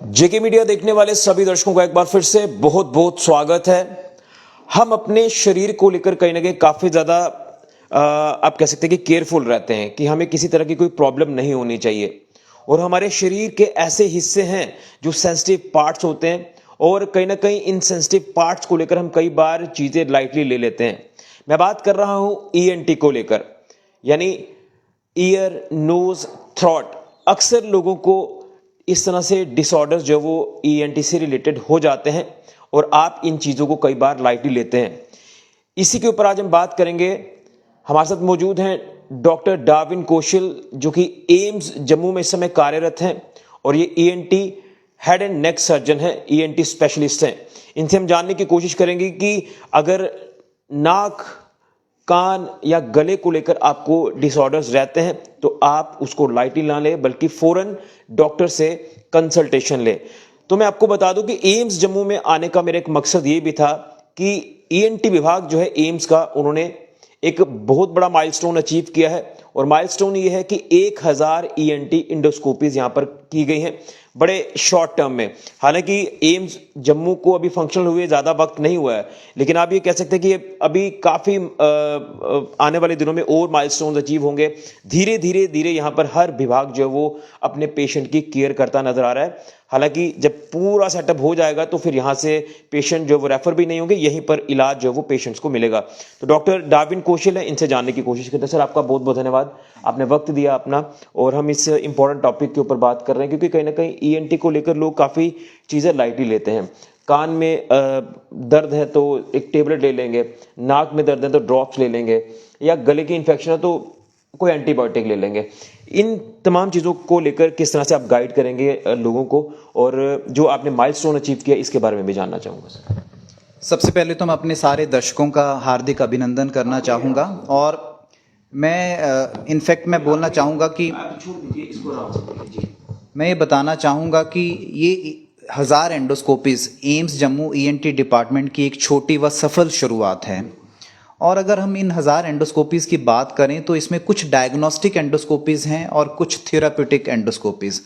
जेके media देखने वाले सभी दर्शकों का एक बार फिर से बहुत बहुत स्वागत है। हम अपने शरीर को लेकर कहीं ना कहीं काफी ज्यादा आप कह सकते हैं कि केयरफुल रहते हैं कि हमें किसी तरह की कोई प्रॉब्लम नहीं होनी चाहिए। और हमारे शरीर के ऐसे हिस्से हैं जो सेंसिटिव पार्ट्स होते हैं और कहीं ना कहीं इन सेंसिटिव पार्ट्स को लेकर हम कई बार चीजें लाइटली ले लेते हैं। मैं बात कर रहा हूं ईएनटी को लेकर, यानी ईयर नोज थ्रोट। अक्सर लोगों को इस तरह से डिसऑर्डर्स जो वो ईएनटी से रिलेटेड हो जाते हैं और आप इन चीज़ों को कई बार लाइटली लेते हैं। इसी के ऊपर आज हम बात करेंगे। हमारे साथ मौजूद हैं डॉक्टर डार्विन कौशल, जो कि एम्स जम्मू में इस समय कार्यरत हैं और ये ENT head and neck surgeon है, ईएनटी स्पेशलिस्ट हैं। इनसे हम जानने की कोशिश करेंगे कि अगर नाक, कान या गले को लेकर आपको डिसऑर्डर्स रहते हैं तो आप उसको लाइटली ना लें, बल्कि फौरन डॉक्टर से कंसल्टेशन लें। तो मैं आपको बता दूं कि एम्स जम्मू में आने का मेरा एक मकसद ये भी था कि ईएनटी विभाग जो है एम्स का, उन्होंने एक बहुत बड़ा माइलस्टोन अचीव किया है। और माइलस्टोन ये है कि 1000 ईएनटी इंडोस्कोपीज यहां पर की गई हैं बड़े शॉर्ट टर्म में। हालांकि एम्स जम्मू को अभी फंक्शनल हुए ज्यादा वक्त नहीं हुआ है, लेकिन आप ये कह सकते हैं कि अभी काफी आने वाले दिनों में और माइलस्टोन्स अचीव होंगे। धीरे धीरे धीरे यहां पर हर विभाग जो है वो अपने पेशेंट की केयर करता नजर आ रहा है। हालांकि जब पूरा सेटअप हो जाएगा तो फिर यहां से पेशेंट जो वो रेफर भी नहीं होंगे, यहीं पर इलाज जो है वो पेशेंट्स को मिलेगा। तो डॉक्टर डार्विन कौशल है, इनसे जानने की कोशिश करते हैं। सर, आपका बहुत बहुत धन्यवाद, आपने वक्त दिया अपना, और हम इस इंपॉर्टेंट टॉपिक के ऊपर बात कर रहे हैं क्योंकि कहीं ना कहीं ईएनटी को लेकर लोग काफी चीजें लाइटली लेते हैं। कान में दर्द है तो एक टेबलेट ले लेंगे, नाक में दर्द है तो ड्रॉप्स ले लेंगे, या गले की इन्फेक्शन है तो कोई एंटीबायोटिक ले लेंगे। इन तमाम चीज़ों को लेकर किस तरह से आप गाइड करेंगे लोगों को, और जो आपने माइलस्टोन अचीव किया इसके बारे में भी जानना चाहूँगा सर। सबसे पहले तो मैं अपने सारे दर्शकों का हार्दिक अभिनंदन करना चाहूँगा, और मैं इनफैक्ट मैं बोलना चाहूँगा कि मैं ये बताना चाहूँगा कि ये 1000 एंडोस्कोपीज एम्स जम्मू ईएनटी डिपार्टमेंट की एक छोटी व सफल शुरुआत है। और अगर हम इन 1000 एंडोस्कोपीज की बात करें तो इसमें कुछ डायग्नोस्टिक एंडोस्कोपीज हैं और कुछ थेराप्यूटिक एंडोस्कोपीज।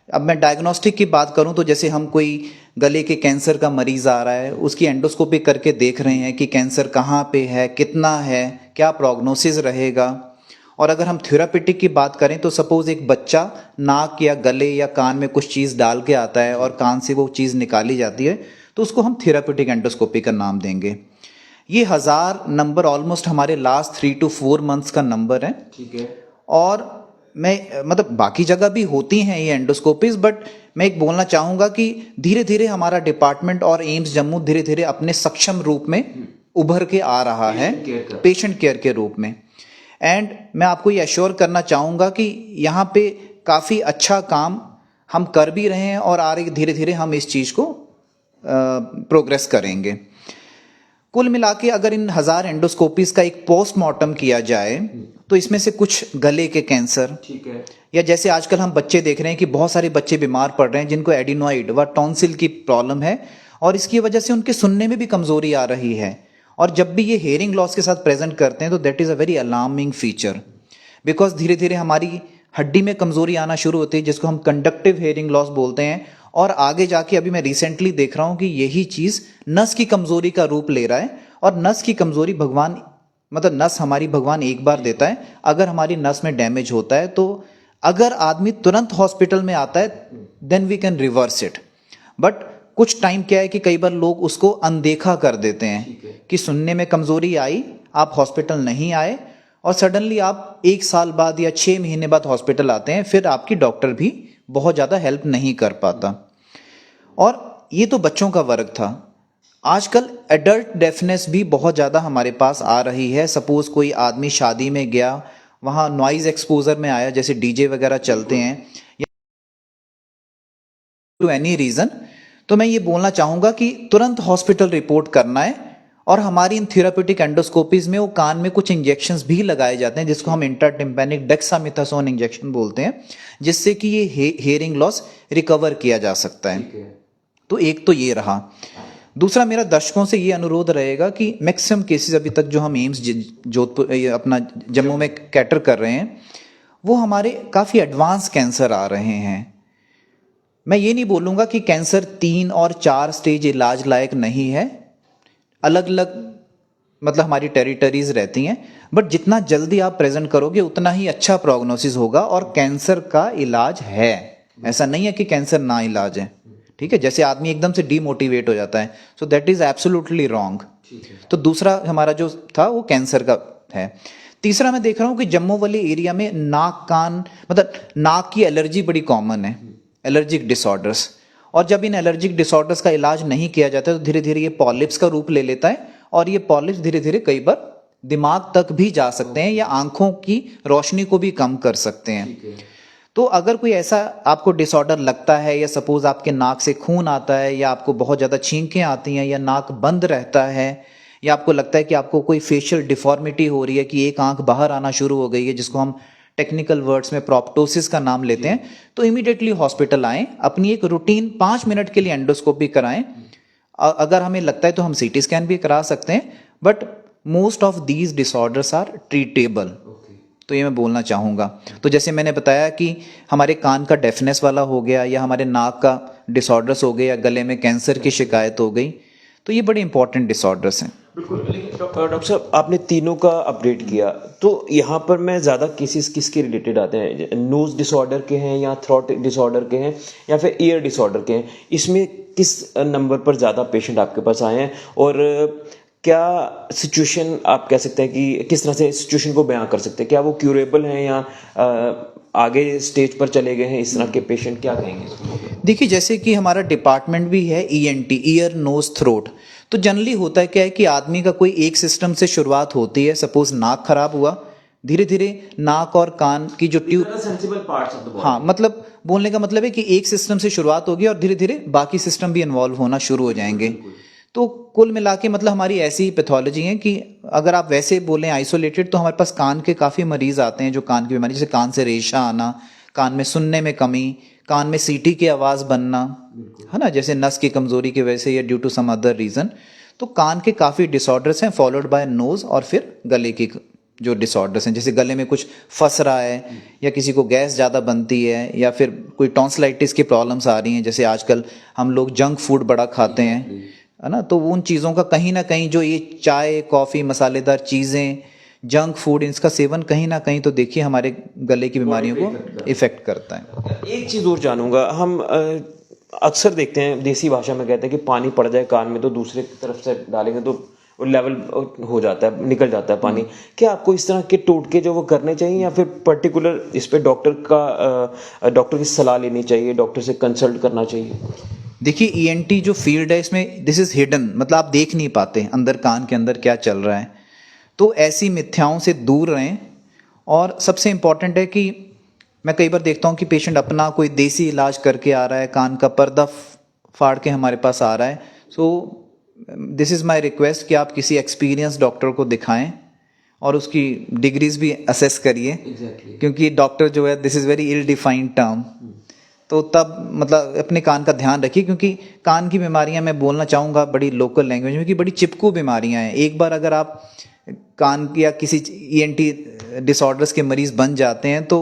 अब मैं डायग्नोस्टिक की बात करूं तो जैसे हम कोई गले के कैंसर का मरीज आ रहा है, उसकी एंडोस्कोपी करके देख रहे हैं कि कैंसर कहाँ पे है, कितना है, क्या प्रोग्नोसिस रहेगा। और अगर हम थेराप्यूटिक की बात करें तो सपोज एक बच्चा नाक या गले या कान में कुछ चीज़ डाल के आता है और कान से वो चीज़ निकाली जाती है, तो उसको हम थेराप्यूटिक एंडोस्कोपी का नाम देंगे। ये 1000 नंबर ऑलमोस्ट हमारे लास्ट 3 to 4 मंथ्स का नंबर है। ठीक है। और मैं मतलब बाकी जगह भी होती हैं ये एंडोस्कोपीज, बट मैं एक बोलना चाहूँगा कि धीरे धीरे हमारा डिपार्टमेंट और एम्स जम्मू धीरे धीरे अपने सक्षम रूप में उभर के आ रहा है पेशेंट केयर के रूप में। एंड मैं आपको ये एश्योर करना चाहूँगा कि यहाँ पे काफ़ी अच्छा काम हम कर भी रहे हैं और आगे धीरे धीरे हम इस चीज़ को प्रोग्रेस करेंगे। कुल मिला के अगर इन 1000 एंडोस्कोपीज का एक पोस्टमार्टम किया जाए तो इसमें से कुछ गले के कैंसर, ठीक है, या जैसे आजकल हम बच्चे देख रहे हैं कि बहुत सारे बच्चे बीमार पड़ रहे हैं जिनको एडिनोइड व टॉन्सिल की प्रॉब्लम है, और इसकी वजह से उनके सुनने में भी कमजोरी आ रही है। और जब भी ये हेयरिंग लॉस के साथ प्रेजेंट करते हैं तो that is a very alarming feature, because धीरे धीरे हमारी हड्डी में कमजोरी आना शुरू होती है, जिसको हम कंडक्टिव हेयरिंग लॉस बोलते हैं। और आगे जाके अभी मैं रिसेंटली देख रहा हूँ कि यही चीज़ नस की कमजोरी का रूप ले रहा है। और नस की कमजोरी भगवान मतलब नस हमारी भगवान एक बार देता है। अगर हमारी नस में डैमेज होता है तो अगर आदमी तुरंत हॉस्पिटल में आता है then we can reverse it. But कुछ टाइम क्या है कि कई बार लोग उसको अनदेखा कर देते हैं कि सुनने में कमजोरी आई, आप हॉस्पिटल नहीं आए, और सडनली आप 1 साल बाद या 6 महीने बाद हॉस्पिटल आते हैं, फिर आपकी डॉक्टर भी बहुत ज़्यादा हेल्प नहीं कर पाता। और ये तो बच्चों का वर्ग था। आजकल एडल्ट डेफनेस भी बहुत ज़्यादा हमारे पास आ रही है। सपोज कोई आदमी शादी में गया, वहाँ नॉइज़ एक्सपोजर में आया, जैसे डीजे वगैरह चलते हैं, या टू एनी रीज़न, तो मैं ये बोलना चाहूँगा कि तुरंत हॉस्पिटल रिपोर्ट करना है। और हमारी इन थेराप्यूटिक एंडोस्कोपीज में वो कान में कुछ इंजेक्शंस भी लगाए जाते हैं जिसको हम इंट्राटिम्पैनिक डेक्सामेथासोन इंजेक्शन बोलते हैं, जिससे कि ये हेयरिंग लॉस रिकवर किया जा सकता है। तो एक तो ये रहा। दूसरा, मेरा दर्शकों से ये अनुरोध रहेगा कि मैक्सिमम केसेस अभी तक जो हम एम्स जोधपुर अपना जम्मू में कैटर कर रहे हैं, वो हमारे काफ़ी एडवांस कैंसर आ रहे हैं। मैं ये नहीं बोलूँगा कि कैंसर 3 और 4 स्टेज इलाज लायक नहीं है, अलग अलग मतलब हमारी टेरिटरीज रहती हैं, बट जितना जल्दी आप प्रेजेंट करोगे उतना ही अच्छा प्रोग्नोसिस होगा और कैंसर का इलाज है। ऐसा नहीं है कि कैंसर ना इलाज है, ठीक है। जैसे आदमी एकदम से डीमोटिवेट हो जाता है, so that is absolutely wrong. तो दूसरा हमारा जो था वो कैंसर का है। तीसरा मैं देख रहा हूँ कि जम्मू वाले एरिया में नाक कान मतलब नाक की एलर्जी बड़ी कॉमन है, एलर्जिक डिसऑर्डर्स। और जब इन एलर्जिक डिसऑर्डर्स का इलाज नहीं किया जाता तो धीरे धीरे ये पॉलिप्स का रूप ले लेता है और ये पॉलिप्स धीरे धीरे कई बार दिमाग तक भी जा सकते हैं या आंखों की रोशनी को भी कम कर सकते हैं। तो अगर कोई ऐसा आपको डिसऑर्डर लगता है या सपोज आपके नाक से खून आता है या आपको बहुत ज़्यादा छींकें आती हैं या नाक बंद रहता है या आपको लगता है कि आपको कोई फेशियल डिफॉर्मिटी हो रही है कि एक आंख बाहर आना शुरू हो गई है, जिसको हम टेक्निकल वर्ड्स में प्रोप्टोसिस का नाम लेते हैं, तो इमीडिएटली हॉस्पिटल आएँ, अपनी एक रूटीन 5 मिनट के लिए एंडोस्कोपी कराएं। अगर हमें लगता है तो हम सीटी स्कैन भी करा सकते हैं, but most of these disorders are treatable. तो ये मैं बोलना चाहूँगा। तो जैसे मैंने बताया कि हमारे कान का डेफनेस वाला हो गया या हमारे नाक का डिसऑर्डर्स हो गए या गले में कैंसर की शिकायत हो गई, तो ये बड़े इंपॉर्टेंट डिसऑर्डर्स हैं। बिल्कुल। डॉक्टर साहब, आपने तीनों का अपडेट किया, तो यहाँ पर मैं ज़्यादा केसेस किसके रिलेटेड आते हैं? नोज डिसऑर्डर के हैं या थ्रोट डिसऑर्डर के हैं या फिर ईयर डिसऑर्डर के हैं? इसमें किस नंबर पर ज़्यादा पेशेंट आपके पास आए हैं और क्या सिचुएशन आप कह सकते हैं कि किस तरह से सिचुएशन को बयां कर सकते हैं? क्या वो क्यूरेबल हैं या आगे स्टेज पर चले गए हैं इस तरह के पेशेंट? क्या कहेंगे? देखिए, जैसे कि हमारा डिपार्टमेंट भी है ENT, ईयर नोज थ्रोट। तो जनरली होता है क्या है कि आदमी का कोई एक सिस्टम से शुरुआत होती है। सपोज नाक खराब हुआ, धीरे धीरे नाक और कान की जो ट्यूब, हाँ मतलब बोलने का मतलब है कि एक सिस्टम से शुरुआत होगी और धीरे धीरे बाकी सिस्टम भी इन्वॉल्व होना शुरू हो जाएंगे। तो कुल मिला के मतलब हमारी ऐसी पैथोलॉजी है कि अगर आप वैसे बोलें आइसोलेटेड, तो हमारे पास कान के काफ़ी मरीज आते हैं जो कान की बीमारी, जैसे कान से रेशा आना, कान में सुनने में कमी, कान में सीटी की आवाज़ बनना, है ना, जैसे नस की कमजोरी की वजह से या due to some other reason. तो कान के काफ़ी डिसऑर्डर्स हैं, फॉलोड बाय नोज और फिर गले की जो डिसऑर्डर्स हैं, जैसे गले में कुछ फंस रहा है या किसी को गैस ज़्यादा बनती है या फिर कोई टॉन्सिलाइटिस की प्रॉब्लम्स आ रही हैं, जैसे आजकल हम लोग जंक फूड बड़ा खाते हैं, है ना। तो उन चीज़ों का कहीं ना कहीं जो ये चाय कॉफ़ी मसालेदार चीज़ें, जंक फूड, इसका सेवन कहीं ना कहीं तो देखिए हमारे गले की बीमारियों को इफेक्ट करता है। एक चीज़ और जानूंगा, हम अक्सर देखते हैं, देसी भाषा में कहते हैं कि पानी पड़ जाए कान में तो दूसरे तरफ से डालेंगे तो लेवल हो जाता है, निकल जाता है पानी। क्या आपको इस तरह के टोटके जो वो करने चाहिए या फिर पर्टिकुलर इस पे डॉक्टर की सलाह लेनी चाहिए, डॉक्टर से कंसल्ट करना चाहिए? देखिए, ENT जो फील्ड है इसमें दिस इज हिडन, मतलब आप देख नहीं पाते अंदर कान के अंदर क्या चल रहा है। तो ऐसी मिथ्याओं से दूर रहें। और सबसे इम्पॉर्टेंट है कि मैं कई बार देखता हूँ कि पेशेंट अपना कोई देसी इलाज करके आ रहा है, कान का पर्दा फाड़ के हमारे पास आ रहा है। So this is my request कि आप किसी एक्सपीरियंस डॉक्टर को दिखाएं और उसकी डिग्रीज भी असेस करिए। क्योंकि डॉक्टर जो है, this is very ill defined term. तो तब मतलब अपने कान का ध्यान रखिए, क्योंकि कान की बीमारियां मैं बोलना चाहूँगा बड़ी लोकल लैंग्वेज में कि बड़ी चिपकू बीमारियां हैं। एक बार अगर आप कान या किसी ENT डिसऑर्डर्स के मरीज बन जाते हैं तो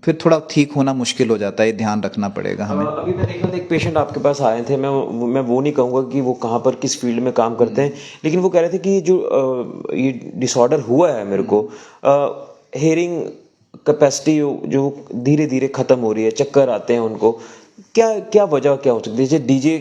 फिर थोड़ा ठीक होना मुश्किल हो जाता है, ध्यान रखना पड़ेगा हमें। अभी मैं देख रहा था, एक पेशेंट आपके पास आए थे, मैं वो नहीं कहूँगा कि वो कहाँ पर किस फील्ड में काम करते हैं, लेकिन वो कह रहे थे कि जो ये डिसऑर्डर हुआ है मेरे को, हेयरिंग कैपेसिटी जो धीरे धीरे खत्म हो रही है, चक्कर आते हैं उनको, क्या वजह क्या हो सकती है? जैसे डीजे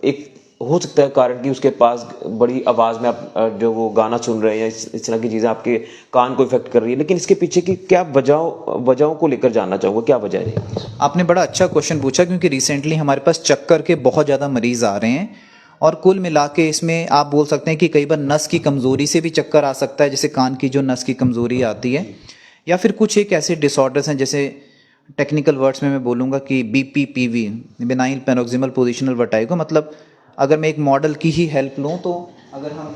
एक हो सकता है कारण कि उसके पास बड़ी आवाज़ में आप जो वो गाना सुन रहे हैं, इस तरह की चीज़ें आपके कान को इफेक्ट कर रही है, लेकिन इसके पीछे की क्या वजहों को लेकर जानना चाहूँगा, क्या वजह है? आपने बड़ा अच्छा क्वेश्चन पूछा, क्योंकि रिसेंटली हमारे पास चक्कर के बहुत ज़्यादा मरीज आ रहे हैं और कुल मिला के इसमें आप बोल सकते हैं कि कई बार नस की कमज़ोरी से भी चक्कर आ सकता है, जैसे कान की जो नस की कमज़ोरी आती है, या फिर कुछ एक ऐसे डिसऑर्डर्स हैं, जैसे टेक्निकल वर्ड्स में मैं बोलूँगा कि BPPV, बेनाइल पैरोक्सिमल पोजिशनल वर्टाइगो। मतलब अगर मैं एक मॉडल की ही हेल्प लूँ तो अगर हम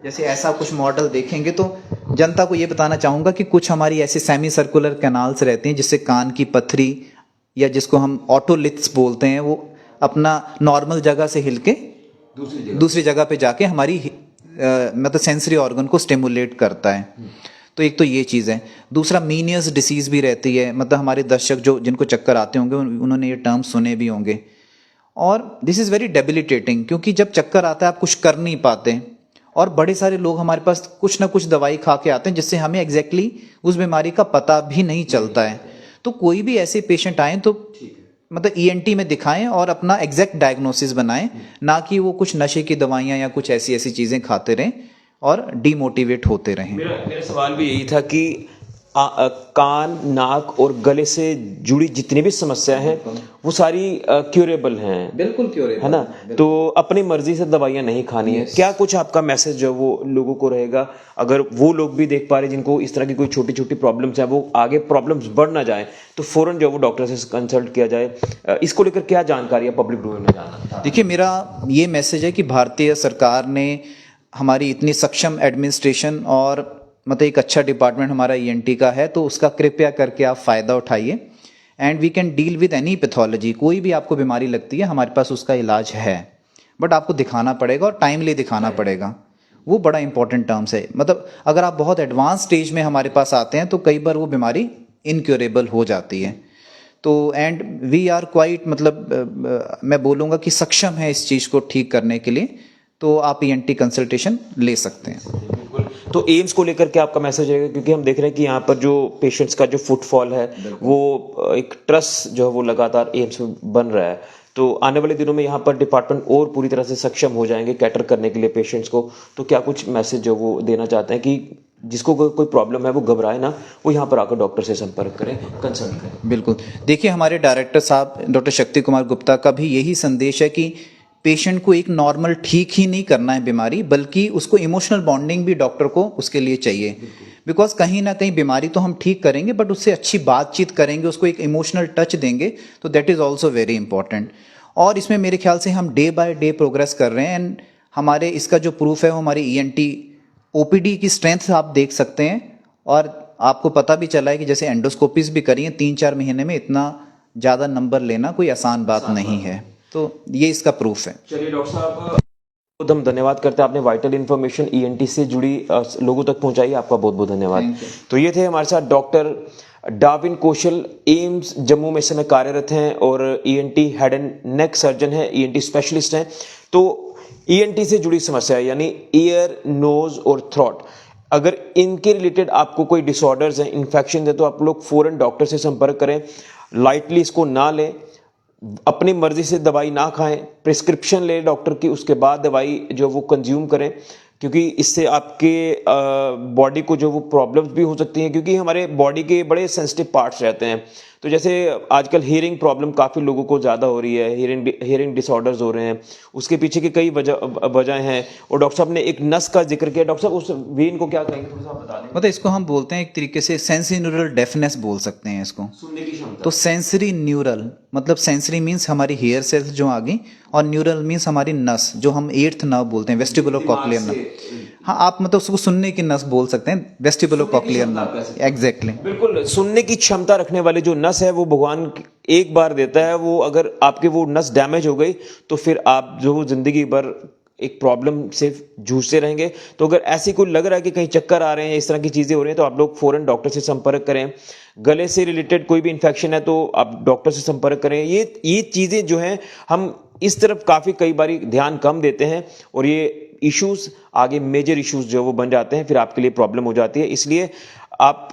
जैसे ऐसा कुछ मॉडल देखेंगे तो जनता को ये बताना चाहूँगा कि कुछ हमारी ऐसे सेमी सर्कुलर कैनाल्स रहती हैं जिससे कान की पथरी, या जिसको हम ऑटोलिथ्स बोलते हैं, वो अपना नॉर्मल जगह से हिल के दूसरी जगह पे जाके हमारी मतलब सेंसरी ऑर्गन को स्टिमुलेट करता है। तो एक तो ये चीज़ है। दूसरा मीनियस डिसीज़ भी रहती है, मतलब हमारे दर्शक जो जिनको चक्कर आते होंगे उन्होंने ये टर्म सुने भी होंगे। और दिस इज़ वेरी डेबिलिटेटिंग, क्योंकि जब चक्कर आता है आप कुछ कर नहीं पाते, और बड़े सारे लोग हमारे पास कुछ ना कुछ दवाई खा के आते हैं जिससे हमें एग्जैक्टली उस बीमारी का पता भी नहीं चलता है। तो कोई भी ऐसे पेशेंट आए तो मतलब ईएनटी में दिखाएं और अपना एग्जैक्ट डायग्नोसिस बनाएं, ना कि वो कुछ नशे की दवाइयां या कुछ ऐसी ऐसी चीज़ें खाते रहें और डीमोटिवेट होते रहें। मेरा सवाल भी यही था कि कान, नाक और गले से जुड़ी जितनी भी समस्या हैं वो सारी क्यूरेबल हैं, बिल्कुल क्योरेबल है ना? तो अपनी मर्जी से दवाइयाँ नहीं खानी है। क्या कुछ आपका मैसेज जो वो लोगों को रहेगा, अगर वो लोग भी देख पा रहे जिनको इस तरह की कोई छोटी छोटी प्रॉब्लम्स है, वो आगे प्रॉब्लम्स बढ़ ना जाए तो फौरन जो वो डॉक्टर से कंसल्ट किया जाए, इसको लेकर क्या जानकारी है पब्लिक डोमेन में जाना? देखिए, मेरा ये मैसेज है कि भारतीय सरकार ने हमारी इतनी सक्षम एडमिनिस्ट्रेशन और मतलब एक अच्छा डिपार्टमेंट हमारा ईएनटी का है, तो उसका कृपया करके आप फ़ायदा उठाइए। And we can deal with any pathology. कोई भी आपको बीमारी लगती है हमारे पास उसका इलाज है, बट आपको दिखाना पड़ेगा और टाइमली दिखाना पड़ेगा। वो बड़ा इंपॉर्टेंट टर्म्स है। मतलब अगर आप बहुत एडवांस स्टेज में हमारे पास आते हैं तो कई बार वो बीमारी इनक्योरेबल हो जाती है। तो एंड वी आर क्वाइट, मतलब मैं बोलूँगा कि सक्षम है इस चीज़ को ठीक करने के लिए, तो आप ईएनटी कंसल्टेशन ले सकते हैं। बिल्कुल। तो एम्स को लेकर के आपका मैसेज रहेगा, क्योंकि हम देख रहे हैं कि यहाँ पर जो पेशेंट्स का जो फुटफॉल है वो एक ट्रस्ट जो है वो लगातार एम्स में बन रहा है। तो आने वाले दिनों में यहाँ पर डिपार्टमेंट और पूरी तरह से सक्षम हो जाएंगे कैटर करने के लिए पेशेंट्स को। तो क्या कुछ मैसेज जो वो देना चाहते हैं कि जिसको कोई प्रॉब्लम है वो घबराए ना, वो यहाँ पर आकर डॉक्टर से संपर्क करें, कंसल्ट करें? बिल्कुल। देखिए, हमारे डायरेक्टर साहब डॉक्टर शक्ति कुमार गुप्ता का भी यही संदेश है कि पेशेंट को एक नॉर्मल ठीक ही नहीं करना है बीमारी, बल्कि उसको इमोशनल बॉन्डिंग भी डॉक्टर को उसके लिए चाहिए। बिकॉज कहीं ना कहीं बीमारी तो हम ठीक करेंगे, बट उससे अच्छी बातचीत करेंगे, उसको एक इमोशनल टच देंगे, तो that is also very important. और इसमें मेरे ख्याल से हम डे बाय डे प्रोग्रेस कर रहे हैं। एंड हमारे इसका जो प्रूफ है वो हमारी ईएनटी ओपीडी की स्ट्रेंथ आप देख सकते हैं। और आपको पता भी चला है कि जैसे एंडोस्कोपीज भी करी हैं 3-4 महीने में, इतना ज़्यादा नंबर लेना कोई आसान बात नहीं है। तो ये इसका प्रूफ है। चलिए डॉक्टर साहब, बहुत हम धन्यवाद करते हैं, आपने वाइटल इन्फॉर्मेशन ईएनटी से जुड़ी लोगों तक पहुंचाई। आपका बहुत बहुत धन्यवाद। तो ये थे हमारे साथ डॉक्टर डार्विन कौशल, एम्स जम्मू में इस समय कार्यरत हैं और ENT head and neck surgeon है, ईएनटी स्पेशलिस्ट हैं। तो ईएनटी से जुड़ी समस्या यानी ईयर, नोज और थ्रोट, अगर इनके रिलेटेड आपको कोई डिसऑर्डर्स हैं, इन्फेक्शन है, तो आप लोग फौरन डॉक्टर से संपर्क करें। लाइटली इसको ना लें, अपनी मर्जी से दवाई ना खाएं, प्रिस्क्रिप्शन ले डॉक्टर की, उसके बाद दवाई जो वो कंज्यूम करें, क्योंकि इससे आपके बॉडी को जो वो प्रॉब्लम्स भी हो सकती हैं, क्योंकि हमारे बॉडी के बड़े सेंसिटिव पार्ट्स रहते हैं। तो जैसे आजकल हियरिंग प्रॉब्लम काफ़ी लोगों को ज़्यादा हो रही है, हियरिंग डिसऑर्डर्स हो रहे हैं, उसके पीछे की कई वजह हैं। और डॉक्टर साहब ने एक नस का जिक्र किया, डॉक्टर साहब उस वेन को क्या कहेंगे, थोड़ा सा बता दें? मतलब इसको हम बोलते हैं एक तरीके से सेंसरी न्यूरल डेफनेस बोल सकते हैं इसको, सुनने की क्षमता। तो सेंसरी न्यूरल मतलब सेंसरी मीन्स हमारी हेयर सेल्स जो आ गई, और न्यूरल मीन्स हमारी नस जो हम 8th नर्व बोलते हैं, वेस्टिबुलो कॉक्लियर नर्व। हाँ, आप मतलब उसको सुनने की नस बोल सकते हैं, वेस्टिबुलो कॉक्लियर नर्व। एग्जैक्टली, बिल्कुल। सुनने की क्षमता रखने वाले जो नस है वो भगवान एक बार देता है, वो अगर आपके वो नस डैमेज हो गई तो फिर आप जो जिंदगी भर एक प्रॉब्लम से जूझते रहेंगे। तो अगर ऐसी कोई लग रहा है कि कहीं चक्कर आ रहे हैं, इस तरह की चीज़ें हो रही हैं, तो आप लोग फौरन डॉक्टर से संपर्क करें। गले से रिलेटेड कोई भी इन्फेक्शन है तो आप डॉक्टर से संपर्क करें। ये चीज़ें जो हैं हम इस तरफ काफ़ी कई बारी ध्यान कम देते हैं, और ये इश्यूज आगे मेजर इश्यूज जो वो बन जाते हैं, फिर आपके लिए प्रॉब्लम हो जाती है। इसलिए आप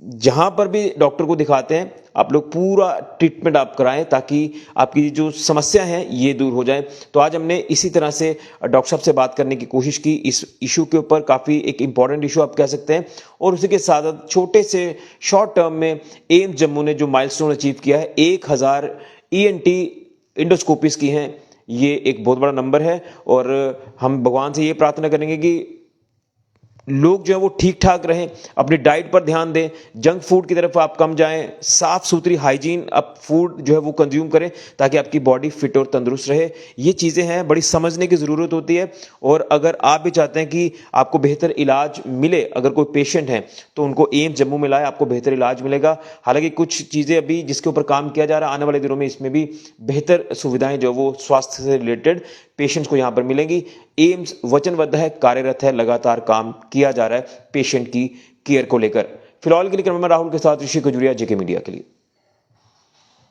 जहां पर भी डॉक्टर को दिखाते हैं, आप लोग पूरा ट्रीटमेंट आप कराएं, ताकि आपकी जो समस्या है ये दूर हो जाए। तो आज हमने इसी तरह से डॉक्टर साहब से बात करने की कोशिश की इस इशू के ऊपर, काफ़ी एक इंपॉर्टेंट इशू आप कह सकते हैं। और उसी के साथ छोटे से शॉर्ट टर्म में एम्स जम्मू ने जो माइलस्टोन अचीव किया है, 1000 ENT इंडोस्कोपीज की हैं, ये एक बहुत बड़ा नंबर है। और हम भगवान से ये प्रार्थना करेंगे कि लोग जो है वो ठीक ठाक रहें, अपनी डाइट पर ध्यान दें, जंक फूड की तरफ आप कम जाएं, साफ सुथरी हाइजीन आप फूड जो है वो कंज्यूम करें, ताकि आपकी बॉडी फिट और तंदुरुस्त रहे। ये चीज़ें हैं, बड़ी समझने की ज़रूरत होती है। और अगर आप भी चाहते हैं कि आपको बेहतर इलाज मिले, अगर कोई पेशेंट है तो उनको एम्स जम्मू में लाए, आपको बेहतर इलाज मिलेगा। हालांकि कुछ चीज़ें अभी जिसके ऊपर काम किया जा रहा है, आने वाले दिनों में इसमें भी बेहतर सुविधाएं जो वो स्वास्थ्य से रिलेटेड पेशेंट्स को यहाँ पर मिलेंगी। एम्स वचनबद्ध है, कार्यरत है, लगातार काम किया जा रहा है पेशेंट की केयर को लेकर। फिलहाल के लिए मैं राहुल के साथ ऋषि खजुरिया, जेके मीडिया के लिए।